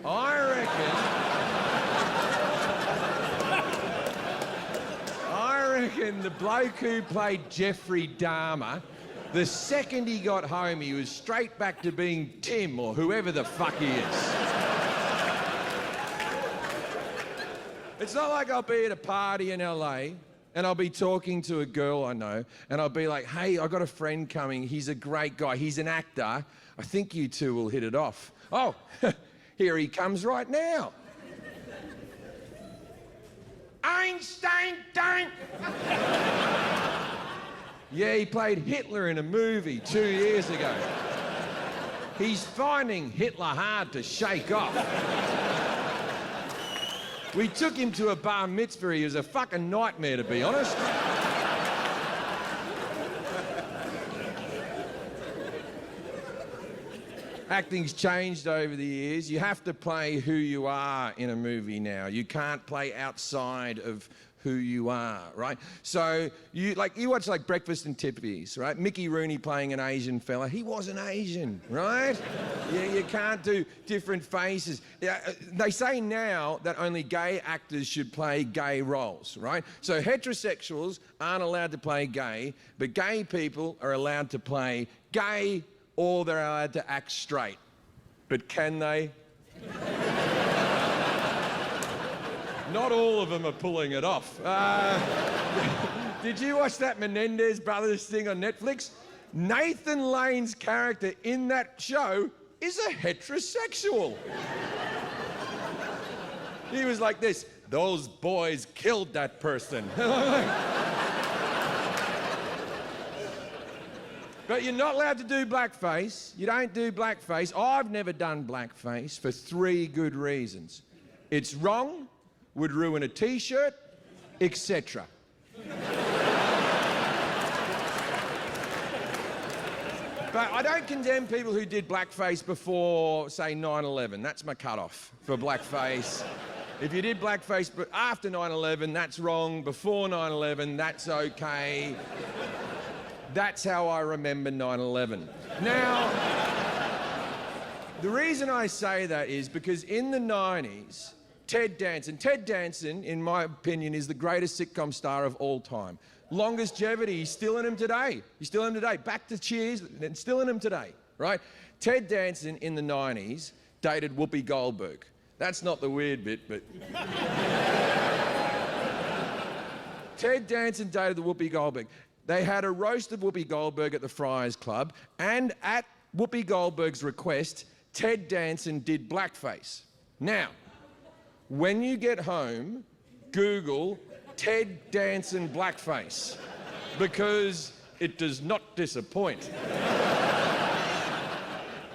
I reckon the bloke who played Jeffrey Dahmer, the second he got home, he was straight back to being Tim or whoever the fuck he is. It's not like I'll be at a party in LA and I'll be talking to a girl I know and I'll be like, hey, I got a friend coming. He's a great guy. He's an actor. I think you two will hit it off. Oh, here he comes right now. Einstein, don't. Yeah, he played Hitler in a movie 2 years ago. He's finding Hitler hard to shake off. We took him to a bar mitzvah. He was a fucking nightmare, to be honest. Acting's changed over the years. You have to play who you are in a movie now. You can't play outside of who you are, right? So you watch like Breakfast and Tippies, right? Mickey Rooney playing an Asian fella. He wasn't Asian, right? You can't do different faces. They say now that only gay actors should play gay roles, right? So heterosexuals aren't allowed to play gay, but gay people are allowed to play gay or they're allowed to act straight. But can they? Not all of them are pulling it off. Did you watch that Menendez Brothers thing on Netflix? Nathan Lane's character in that show is a heterosexual. He was like this, those boys killed that person. But you're not allowed to do blackface. You don't do blackface. I've never done blackface for 3 good reasons. It's wrong, would ruin a t-shirt, etc. But I don't condemn people who did blackface before, say, 9/11. That's my cutoff for blackface. If you did blackface after 9/11, that's wrong. Before 9/11, that's okay. That's how I remember 9/11. Now, the reason I say that is because in the 90s, Ted Danson, in my opinion, is the greatest sitcom star of all time. Longest longevity, he's still in him today. Back to Cheers, and still in him today, right? Ted Danson in the 90s dated Whoopi Goldberg. That's not the weird bit, but... Ted Danson dated the Whoopi Goldberg. They had a roast of Whoopi Goldberg at the Friars Club, and at Whoopi Goldberg's request, Ted Danson did blackface. Now, when you get home, Google Ted Danson blackface, because it does not disappoint.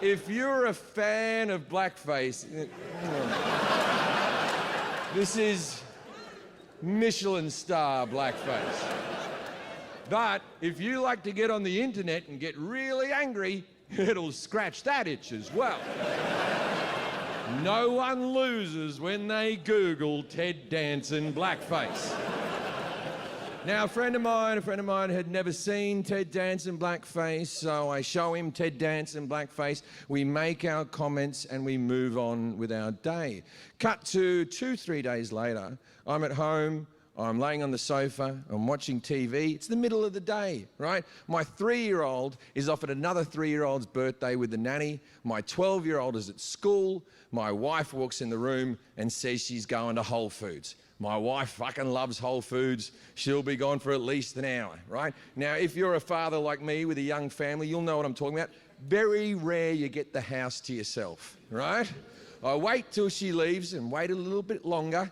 If you're a fan of blackface, this is Michelin star blackface. But if you like to get on the internet and get really angry, it'll scratch that itch as well. No one loses when they Google Ted Danson blackface. Now, a friend of mine had never seen Ted Danson blackface, so I show him Ted Danson blackface. We make our comments and we move on with our day. Cut to 2-3 days later, I'm at home, I'm laying on the sofa, I'm watching TV. It's the middle of the day, right? My 3-year-old is off at another 3-year-old's birthday with the nanny. My 12-year-old is at school. My wife walks in the room and says she's going to Whole Foods. My wife fucking loves Whole Foods. She'll be gone for at least an hour, right? Now, if you're a father like me with a young family, you'll know what I'm talking about. Very rare you get the house to yourself, right? I wait till she leaves and wait a little bit longer.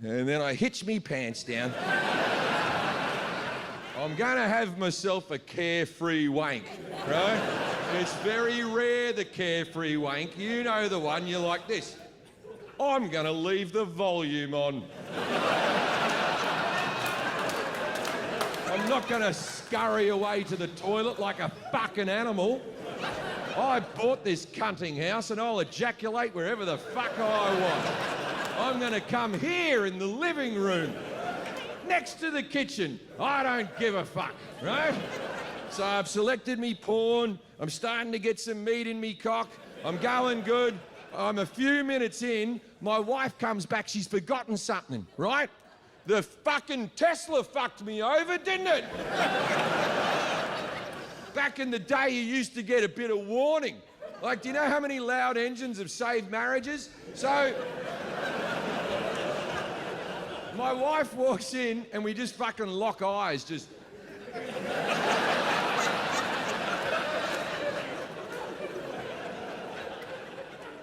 And then I hitch me pants down. I'm gonna have myself a carefree wank, right? It's very rare, the carefree wank. You know the one, you're like this. I'm gonna leave the volume on. I'm not gonna scurry away to the toilet like a fucking animal. I bought this cunting house and I'll ejaculate wherever the fuck I want. I'm going to come here in the living room, next to the kitchen. I don't give a fuck, right? So I've selected me porn. I'm starting to get some meat in me cock. I'm going good. I'm a few minutes in, my wife comes back, she's forgotten something, right? The fucking Tesla fucked me over, didn't it? Back in the day, you used to get a bit of warning. Like, do you know how many loud engines have saved marriages? So, my wife walks in and we just fucking lock eyes, just...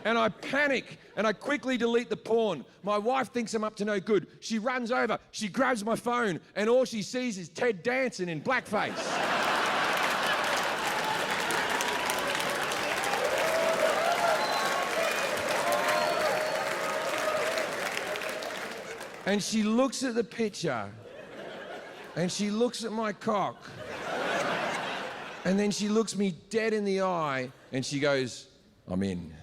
And I panic, and I quickly delete the porn. My wife thinks I'm up to no good. She runs over, she grabs my phone, and all she sees is Ted Danson in blackface. And she looks at the picture, and she looks at my cock, and then she looks me dead in the eye, and she goes, "I'm in."